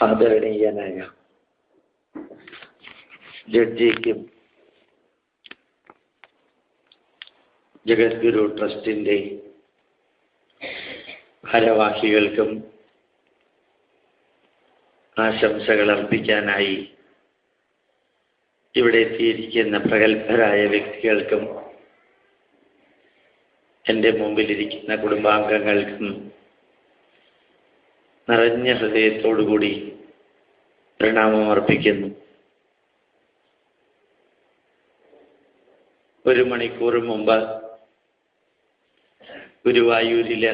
ആദരണീയനായ ജഡ്ജിക്കും ജഗദ്ഗുരു ട്രസ്റ്റിൻ്റെ ഭാരവാഹികൾക്കും ആശംസകൾ അർപ്പിക്കാനായി ഇവിടെ എത്തിയിരിക്കുന്ന പ്രഗത്ഭരായ വ്യക്തികൾക്കും എൻ്റെ മുമ്പിലിരിക്കുന്ന കുടുംബാംഗങ്ങൾക്കും നിറഞ്ഞ ഹൃദയത്തോടുകൂടി പ്രണാമം അർപ്പിക്കുന്നു. 1 മണിക്കൂർ മുമ്പ് ഗുരുവായൂരില്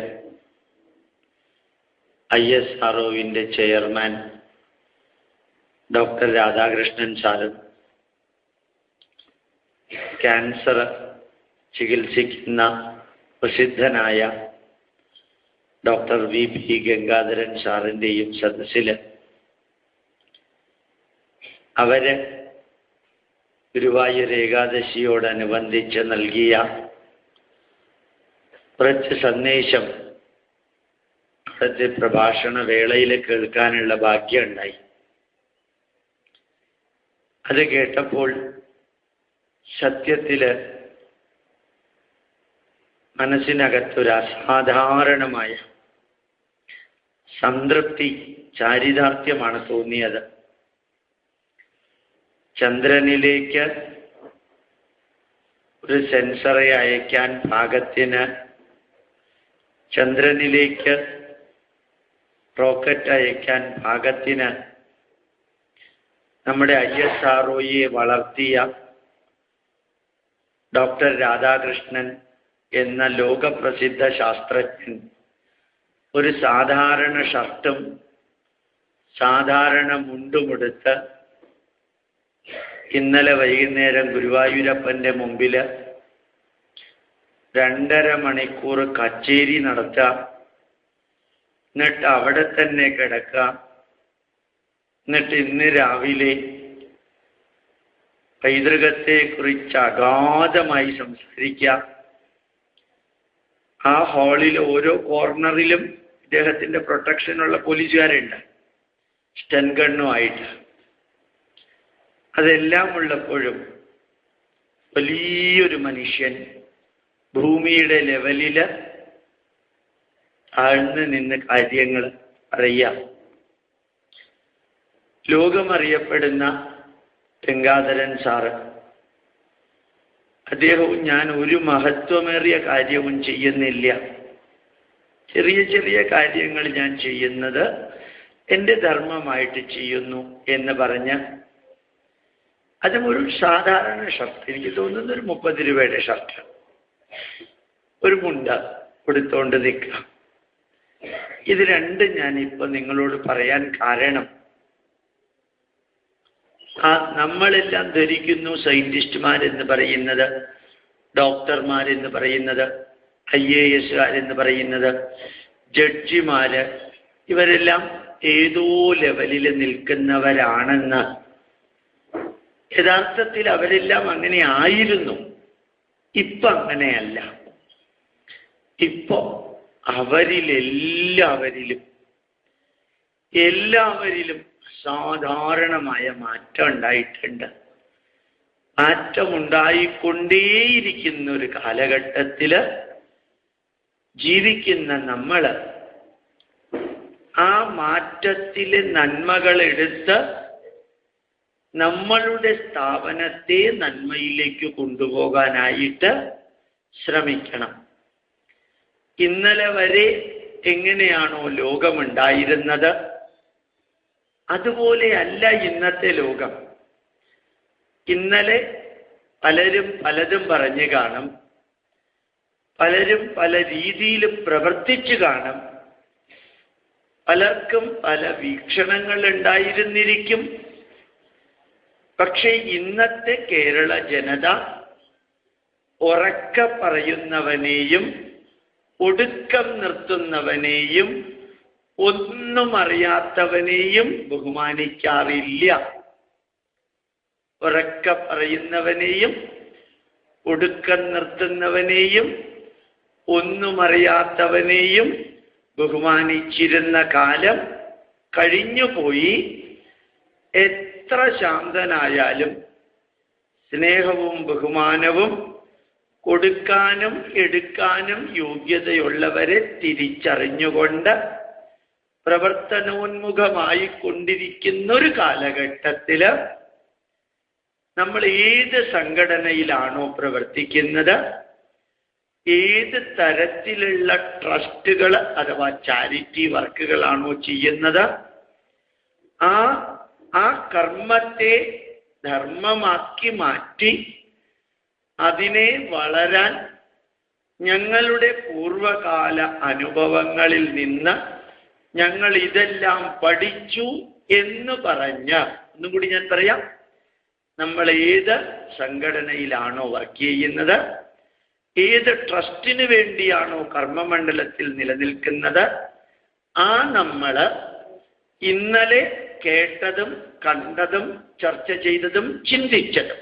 ISROവിൻ്റെ ചെയർമാൻ ഡോക്ടർ രാധാകൃഷ്ണൻ സാറും ക്യാൻസർ ചികിത്സിക്കുന്ന പ്രസിദ്ധനായ ഡോക്ടർ VP ഗംഗാധരൻ സാറിൻ്റെയും സദസ്സിൽ അവര് ഗുരുവായൂർ ഏകാദശിയോടനുബന്ധിച്ച് നൽകിയ കുറച്ച് സന്ദേശം അവിടുത്തെ പ്രഭാഷണ വേളയിൽ കേൾക്കാനുള്ള ഭാഗ്യമുണ്ടായി. അത് കേട്ടപ്പോൾ സത്യത്തില് മനസ്സിനകത്തൊരു അസാധാരണമായ സംതൃപ്തി, ചാരിതാർത്ഥ്യമാണ് തോന്നിയത്. ചന്ദ്രനിലേക്ക് ഒരു സെൻസറെ അയക്കാൻ പാകത്തിന്, ചന്ദ്രനിലേക്ക് റോക്കറ്റ് അയക്കാൻ പാകത്തിന് നമ്മുടെ ISROയെ വളർത്തിയ ഡോക്ടർ രാധാകൃഷ്ണൻ എന്ന ലോകപ്രസിദ്ധ ശാസ്ത്രജ്ഞൻ ഒരു സാധാരണ ഷർട്ടും സാധാരണ മുണ്ടുമെടുത്ത് ഇന്നലെ വൈകുന്നേരം ഗുരുവായൂരപ്പൻ്റെ മുമ്പിൽ 2.5 മണിക്കൂർ കച്ചേരി നടത്തുക, എന്നിട്ട് അവിടെ തന്നെ കിടക്കുക, എന്നിട്ട് ഇന്ന് രാവിലെ പൈതൃകത്തെക്കുറിച്ച് അഗാധമായി സംസാരിക്കുക. ആ ഹാളിൽ ഓരോ കോർണറിലും ഇദ്ദേഹത്തിൻ്റെ പ്രൊട്ടക്ഷനുള്ള പോലീസുകാരുണ്ട്, സ്റ്റൺ ഗണ്ണുമായിട്ട്. അതെല്ലാം ഉള്ളപ്പോഴും വലിയൊരു മനുഷ്യൻ ഭൂമിയുടെ ലെവലിൽ താഴ്ന്നു നിന്ന് കാര്യങ്ങൾ അറിയാം. ലോകമറിയപ്പെടുന്ന ഗംഗാധരൻ സാറ്, അദ്ദേഹവും ഞാൻ ഒരു മഹത്വമേറിയ കാര്യവും ചെയ്യുന്നില്ല, ചെറിയ ചെറിയ കാര്യങ്ങൾ ഞാൻ ചെയ്യുന്നത് എൻ്റെ ധർമ്മമായിട്ട് ചെയ്യുന്നു എന്ന് പറഞ്ഞ് അതും ഒരു സാധാരണ ഷർട്ട്, എനിക്ക് തോന്നുന്ന ഒരു 30 രൂപയുടെ ഷർട്ട്, ഒരു മുണ്ട കൊടുത്തോണ്ട് നിൽക്കുക. ഇത് രണ്ടും ഞാനിപ്പോൾ നിങ്ങളോട് പറയാൻ കാരണം, നമ്മളെല്ലാം ധരിക്കുന്നു സയന്റിസ്റ്റുമാരെന്ന് പറയുന്നത്, ഡോക്ടർമാരെന്ന് പറയുന്നത്, IASകാരെന്ന് പറയുന്നത്, ജഡ്ജിമാര്, ഇവരെല്ലാം ഏതോ ലെവലിൽ നിൽക്കുന്നവരാണെന്ന്. യഥാർത്ഥത്തിൽ അവരെല്ലാം അങ്ങനെ ആയിരുന്നു. ഇപ്പൊ അങ്ങനെയല്ല. ഇപ്പോ എല്ലാവരിലും സാധാരണമായ മാറ്റം ഉണ്ടായിട്ടുണ്ട്. മാറ്റമുണ്ടായിക്കൊണ്ടേയിരിക്കുന്ന ഒരു കാലഘട്ടത്തില് ജീവിക്കുന്ന നമ്മള് ആ മാറ്റത്തിലെ നന്മകളെടുത്ത് നമ്മളുടെ സ്ഥാപനത്തെ നന്മയിലേക്ക് കൊണ്ടുപോകാനായിട്ട് ശ്രമിക്കണം. ഇന്നലെ വരെ എങ്ങനെയാണോ ലോകമുണ്ടായിരുന്നത് അതുപോലെയല്ല ഇന്നത്തെ ലോകം. ഇന്നലെ പലരും പലതും പറഞ്ഞു കാണും, പലരും പല രീതിയിലും പ്രവർത്തിച്ചു കാണും, പലർക്കും പല വീക്ഷണങ്ങൾ ഉണ്ടായിരുന്നിരിക്കും. പക്ഷേ ഇന്നത്തെ കേരള ജനത ഉറക്കെ പറയുന്നവനെയും ഒടുക്കം നിർത്തുന്നവനെയും ഒന്നും അറിയാത്തവനെയും ബഹുമാനിക്കാറില്ല. ഉറക്കെ പറയുന്നവനെയും ഒടുക്കം നിർത്തുന്നവനെയും ഒന്നും അറിയാത്തവനെയും ബഹുമാനിച്ചിരുന്ന കാലം കഴിഞ്ഞുപോയി എത്ര ശാന്തനായാലും സ്നേഹവും ബഹുമാനവും കൊടുക്കാനും എടുക്കാനും യോഗ്യതയുള്ളവരെ തിരിച്ചറിഞ്ഞുകൊണ്ട് പ്രവർത്തനോന്മുഖമായി കൊണ്ടിരിക്കുന്ന ഒരു കാലഘട്ടത്തില് നമ്മൾ ഏത് സംഘടനയിലാണോ പ്രവർത്തിക്കുന്നത്, ഏത് തരത്തിലുള്ള ട്രസ്റ്റുകൾ അഥവാ ചാരിറ്റി വർക്കുകളാണോ ചെയ്യുന്നത്, ആ കർമ്മത്തെ ധർമ്മമാക്കി മാറ്റി അതിനെ വളരാൻ ഞങ്ങളുടെ പൂർവകാല അനുഭവങ്ങളിൽ നിന്ന് ഞങ്ങൾ ഇതെല്ലാം പഠിച്ചു എന്ന് പറഞ്ഞ്, ഒന്നും കൂടി ഞാൻ പറയാം, നമ്മൾ ഏത് സംഘടനയിലാണോ വർക്ക് ചെയ്യുന്നത്, ഏത് ട്രസ്റ്റിന് വേണ്ടിയാണോ കർമ്മമണ്ഡലത്തിൽ നിലനിൽക്കുന്നത്, നമ്മൾ ഇന്നലെ കേട്ടതും കണ്ടതും ചർച്ച ചെയ്തതും ചിന്തിച്ചതും,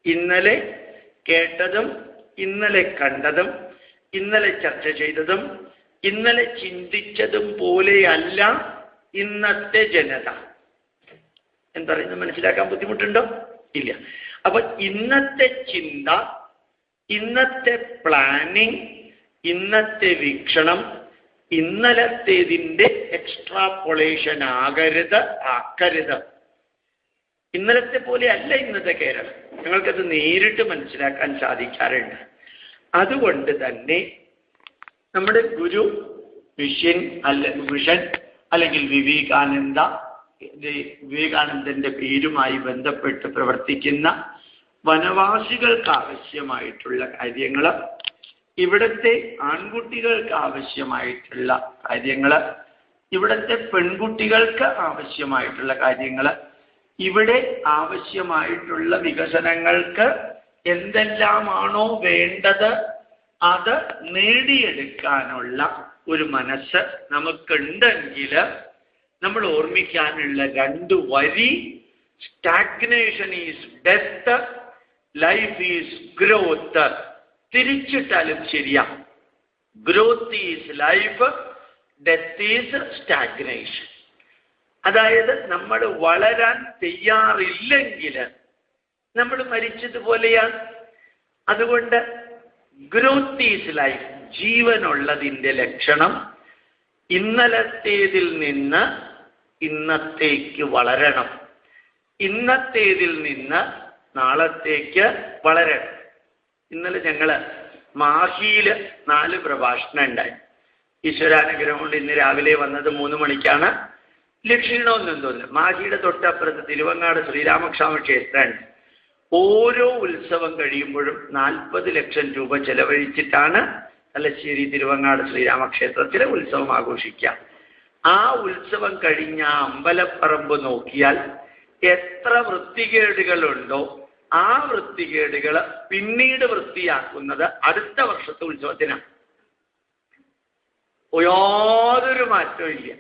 ഇന്നലെ കേട്ടതും ഇന്നലെ കണ്ടതും ഇന്നലെ ചർച്ച ചെയ്തതും ഇന്നലെ ചിന്തിച്ചതും പോലെയല്ല ഇന്നത്തെ ജനത. എന്തറിയുന്നത് മനസ്സിലാക്കാൻ ബുദ്ധിമുട്ടുണ്ടോ? ഇല്ല. അപ്പൊ ഇന്നത്തെ ചിന്ത, ഇന്നത്തെ പ്ലാനിങ്, ഇന്നത്തെ വീക്ഷണം ഇന്നലത്തേതിൻ്റെ എക്സ്ട്രാപ്പൊളേഷൻ ആക്കരുത്. ഇന്നലത്തെ പോലെ അല്ല ഇന്നത്തെ കേരളം. ഞങ്ങൾക്കത് നേരിട്ട് മനസ്സിലാക്കാൻ സാധിക്കാറുണ്ട്. അതുകൊണ്ട് തന്നെ നമ്മുടെ ഗുരു വിഷൻ അല്ലെങ്കിൽ വിവേകാനന്ദന്റെ പേരുമായി ബന്ധപ്പെട്ട് പ്രവർത്തിക്കുന്ന വനവാസികൾക്ക് ആവശ്യമായിട്ടുള്ള കാര്യങ്ങൾ, ഇവിടുത്തെ ആൺകുട്ടികൾക്ക് ആവശ്യമായിട്ടുള്ള കാര്യങ്ങൾ, ഇവിടുത്തെ പെൺകുട്ടികൾക്ക് ആവശ്യമായിട്ടുള്ള കാര്യങ്ങൾ, ഇവിടെ ആവശ്യമായിട്ടുള്ള വികസനങ്ങൾക്ക് എന്തെല്ലാമാണോ വേണ്ടത് അത് നേടിയെടുക്കാനുള്ള ഒരു മനസ്സ് നമുക്കുണ്ടെങ്കിൽ നമ്മൾ ഓർമ്മിക്കാനുള്ള 2 വരി: stagnation is death, life is growth. തിരിച്ചിട്ടാലും ശരിയാ. Growth is life, death is stagnation. അതായത് നമ്മൾ വളരാൻ തയ്യാറില്ലെങ്കിൽ നമ്മൾ മരിച്ചതുപോലെയാണ്. അതുകൊണ്ട് ഗ്രോത്ത് ഈസ് ലൈഫ്, ജീവനുള്ളതിൻ്റെ ലക്ഷണം ഇന്നലത്തേതിൽ നിന്ന് ഇന്നത്തേക്ക് വളരണം, ഇന്നത്തേതിൽ നിന്ന് നാളത്തേക്ക് വളരണം. ഇന്നലെ ഞങ്ങള് മാഹിയില് 4 പ്രഭാഷണം ഉണ്ടായി. ഈശ്വരാനുഗ്രഹം കൊണ്ട് ഇന്ന് രാവിലെ വന്നത് 3 മണിക്കാണ്. ലക്ഷണമൊന്നും തോന്നുന്നു. മാഹിയുടെ തൊട്ടപ്പുറത്ത് തിരുവങ്ങാട് ശ്രീരാമക്ഷേമ ക്ഷേത്രമുണ്ട്. ഓരോ ഉത്സവം കഴിയുമ്പോഴും 40 ലക്ഷം രൂപ ചെലവഴിച്ചിട്ടാണ് തലശ്ശേരി തിരുവങ്ങാട് ശ്രീരാമക്ഷേത്രത്തിലെ ഉത്സവം ആഘോഷിക്കുക. ആ ഉത്സവം കഴിഞ്ഞ അമ്പലപ്പറമ്പ് നോക്കിയാൽ എത്ര വൃത്തികേടുകളുണ്ടോ ആ വൃത്തികേടുകൾ പിന്നീട് വൃത്തിയാക്കുന്നത് അടുത്ത വർഷത്തെ ഉത്സവത്തിനാണ്. യാതൊരു മാറ്റവും ഇല്ല.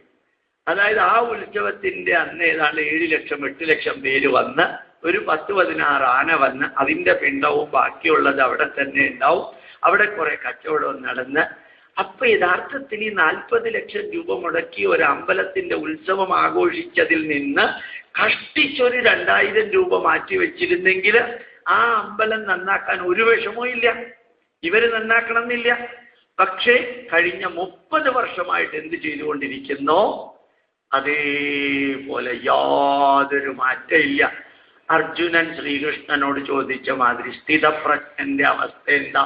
അതായത് ആ ഉത്സവത്തിന്റെ അന്ന് ഏതാണ്ട് 7 ലക്ഷം 8 ലക്ഷം പേര് വന്ന് ഒരു 10-16 ആന വന്ന് അതിൻ്റെ പിണ്ടവും ബാക്കിയുള്ളത് അവിടെ തന്നെ ഉണ്ടാവും. അവിടെ കുറെ കച്ചവടം നടന്ന് അപ്പൊ യഥാർത്ഥത്തിൽ ഈ 40 ലക്ഷം രൂപ മുടക്കി ഒരു അമ്പലത്തിന്റെ ഉത്സവം ആഘോഷിച്ചതിൽ നിന്ന് കഷ്ടിച്ചൊരു 2000 രൂപ മാറ്റി വെച്ചിരുന്നെങ്കിൽ ആ അമ്പലം നന്നാക്കാൻ ഒരു വിഷമവും ഇല്ല. ഇവര് നന്നാക്കണം എന്നില്ല. പക്ഷേ കഴിഞ്ഞ 30 വർഷമായിട്ട് എന്ത് ചെയ്തുകൊണ്ടിരിക്കുന്നോ അതേപോലെ യാതൊരു മാറ്റമില്ല. അർജുനൻ ശ്രീകൃഷ്ണനോട് ചോദിച്ച മാതിരി സ്ഥിതപ്രജ്ഞന്റെ അവസ്ഥ എന്താ?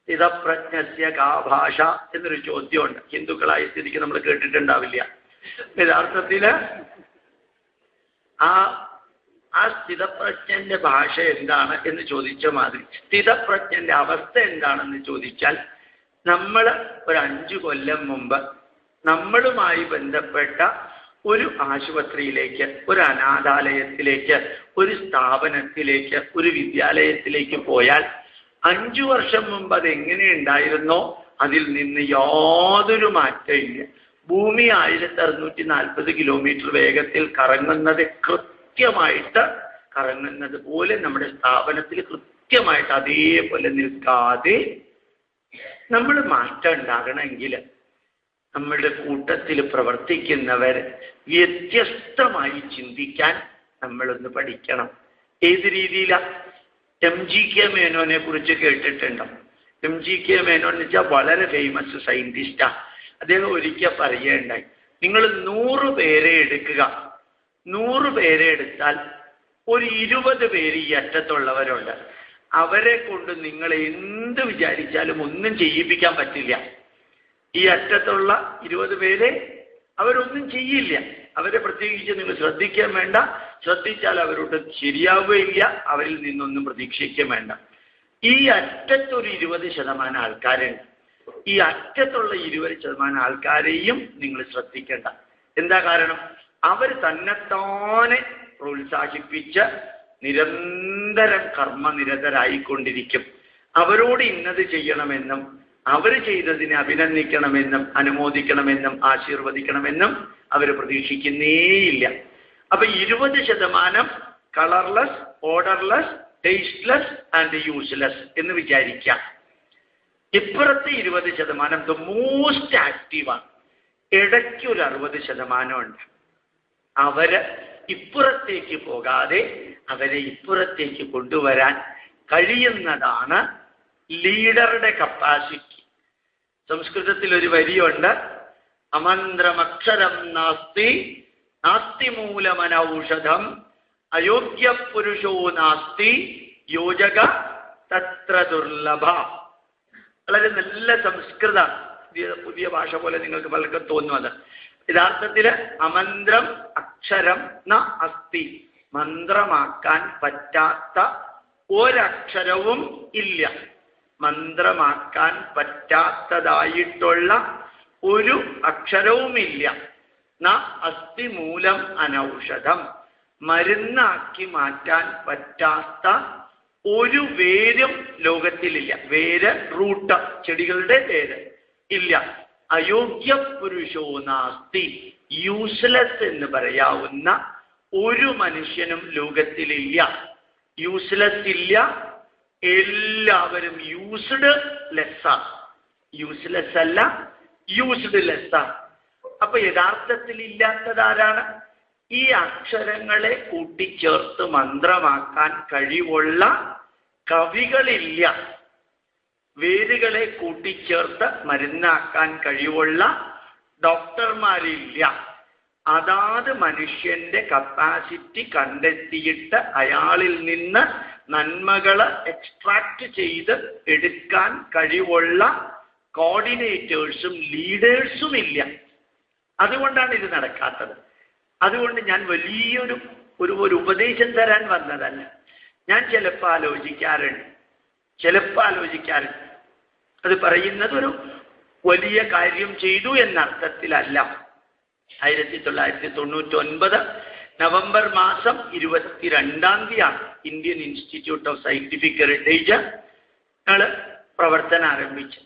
സ്ഥിതപ്രജ്ഞസ്യ കാ ഭാഷ എന്നൊരു ചോദ്യമുണ്ട്. ഹിന്ദുക്കളായ സ്ഥിതിക്ക് നമ്മൾ കേട്ടിട്ടുണ്ടാവില്ല. യഥാർത്ഥത്തില് ആ സ്ഥിതപ്രജ്ഞന്റെ ഭാഷ എന്താണ് എന്ന് ചോദിച്ച മാതിരി സ്ഥിതപ്രജ്ഞന്റെ അവസ്ഥ എന്താണെന്ന് ചോദിച്ചാൽ, നമ്മൾ ഒരു 5 കൊല്ലം മുമ്പ് നമ്മളുമായി ബന്ധപ്പെട്ട ഒരു ആശുപത്രിയിലേക്ക്, ഒരു അനാഥാലയത്തിലേക്ക്, ഒരു സ്ഥാപനത്തിലേക്ക്, ഒരു വിദ്യാലയത്തിലേക്ക് പോയാൽ 5 വർഷം മുമ്പ് അതെങ്ങനെയുണ്ടായിരുന്നോ അതിൽ നിന്ന് യാതൊരു മാറ്റമില്ല. ഭൂമി 1640 കിലോമീറ്റർ വേഗത്തിൽ കറങ്ങുന്നത് കൃത്യമായിട്ട് കറങ്ങുന്നത് പോലെ നമ്മുടെ സ്ഥാപനത്തിൽ കൃത്യമായിട്ട് അതേപോലെ നിൽക്കാതെ നമ്മൾ മാറ്റം ഉണ്ടാകണമെങ്കിൽ നമ്മളുടെ കൂട്ടത്തിൽ പ്രവർത്തിക്കുന്നവർ വ്യത്യസ്തമായി ചിന്തിക്കാൻ നമ്മളൊന്ന് പഠിക്കണം. ഏത് രീതിയിലാണ്? MGK മേനോനെ കുറിച്ച് കേട്ടിട്ടുണ്ടോ? MGK മേനോൻ എന്ന് വെച്ചാൽ വളരെ ഫേമസ് സയന്റിസ്റ്റാണ്. അദ്ദേഹം ഒരിക്കൽ പറയുകയുണ്ടായി, നിങ്ങൾ 100 പേരെ എടുക്കുക. 100 പേരെ എടുത്താൽ ഒരു 20 പേര് ഈ അറ്റത്തുള്ളവരുണ്ട്. അവരെ കൊണ്ട് നിങ്ങൾ എന്ത് വിചാരിച്ചാലും ഒന്നും ചെയ്യിപ്പിക്കാൻ പറ്റില്ല. ഈ അറ്റത്തുള്ള 20 പേരെ അവരൊന്നും ചെയ്യില്ല. അവരെ പ്രത്യേകിച്ച് നിങ്ങൾ ശ്രദ്ധിക്കാൻ വേണ്ട. ശ്രദ്ധിച്ചാൽ അവരോട് ശരിയാവുകയില്ല. അവരിൽ നിന്നൊന്നും പ്രതീക്ഷിക്കാൻ വേണ്ട. ഈ അറ്റത്തൊരു 20% ആൾക്കാരുണ്ട്. ഈ അറ്റത്തുള്ള 20% ആൾക്കാരെയും നിങ്ങൾ ശ്രദ്ധിക്കേണ്ട. എന്താ കാരണം? അവർ തന്നെത്താനെ പ്രോത്സാഹിപ്പിച്ച് നിരന്തരം കർമ്മനിരതരായിക്കൊണ്ടിരിക്കും. അവരോട് ഇന്നത് ചെയ്യണമെന്നും അവർ ചെയ്തതിനെ അഭിനന്ദിക്കണമെന്നും അനുമോദിക്കണമെന്നും ആശീർവദിക്കണമെന്നും അവർ പ്രതീക്ഷിക്കുന്നേയില്ല. അപ്പൊ 20% colourless, odourless, tasteless and useless എന്ന് വിചാരിക്കാം. ഇപ്പുറത്തെ 20% ദ മോസ്റ്റ് ആക്റ്റീവാണ്. ഇടയ്ക്കൊരു 60% ഉണ്ട്. അവര് ഇപ്പുറത്തേക്ക് പോകാതെ അവരെ ഇപ്പുറത്തേക്ക് കൊണ്ടുവരാൻ കഴിയുന്നതാണ് ലീഡറുടെ കപ്പാസിറ്റി. സംസ്കൃതത്തിൽ ഒരു വരിയുണ്ട്, അമന്ത്രമക്ഷരം നാസ്തി നാസ്തി മൂലമനൌഷധം അയോഗ്യ പുരുഷോ നാസ്തി യോജക തത്ര ദുർലഭ. വളരെ നല്ല സംസ്കൃത, പുതിയ ഭാഷ പോലെ നിങ്ങൾക്ക് പലർക്കും തോന്നുന്നത്. യഥാർത്ഥത്തില് അമന്ത്രം അക്ഷരം ന അസ്തി, മന്ത്രമാക്കാൻ പറ്റാത്ത ഒരക്ഷരവും ഇല്ല. മന്ത്രമാക്കാൻ പറ്റാത്തതായിട്ടുള്ള ഒരു അക്ഷരവുമില്ല. ന അസ്തി മൂലം അനൌഷധം, മരുന്നാക്കി മാറ്റാൻ പറ്റാത്ത ഒരു വേരും ലോകത്തിലില്ല. വേര്, റൂട്ട്, ചെടികളുടെ വേര് ഇല്ല. അയോഗ്യ പുരുഷോ നാസ്തി, യൂസ്ലെസ് എന്ന് പറയാവുന്ന ഒരു മനുഷ്യനും ലോകത്തിലില്ല. യൂസ്ലെസ് ഇല്ല, എല്ലാവരും യൂസ്ഡ് ലെസ്സാണ്. യൂസ്ലെസ് അല്ല, യൂസ്ഡ് ലെസ്സാണ്. അപ്പൊ യഥാർത്ഥത്തിൽ ഇല്ലാത്തതാരാണ്? ഈ അക്ഷരങ്ങളെ കൂട്ടിച്ചേർത്ത് മന്ത്രമാക്കാൻ കഴിവുള്ള കവികളില്ല. വേരുകളെ കൂട്ടിച്ചേർത്ത് മരുന്നാക്കാൻ കഴിവുള്ള ഡോക്ടർമാരില്ല. അതാത് മനുഷ്യന്റെ കപ്പാസിറ്റി കണ്ടെത്തിയിട്ട് അയാളിൽ നിന്ന് നന്മകള് എക്സ്ട്രാക്ട് ചെയ്ത് എടുക്കാൻ കഴിവുള്ള കോർഡിനേറ്റേഴ്സും ലീഡേഴ്സും ഇല്ല. അതുകൊണ്ടാണ് ഇത് നടക്കാത്തത്. അതുകൊണ്ട് ഞാൻ വലിയൊരു ഒരു ഉപദേശം തരാൻ വന്നതല്ല. ഞാൻ ചിലപ്പോൾ ആലോചിക്കാറുണ്ട്. അത് പറയുന്നത് ഒരു വലിയ കാര്യം ചെയ്തു എന്നർത്ഥത്തിലല്ല. 1999 നവംബർ മാസം 22 Indian institute of scientific heritage പ്രവർത്തനം ആരംഭിച്ചു.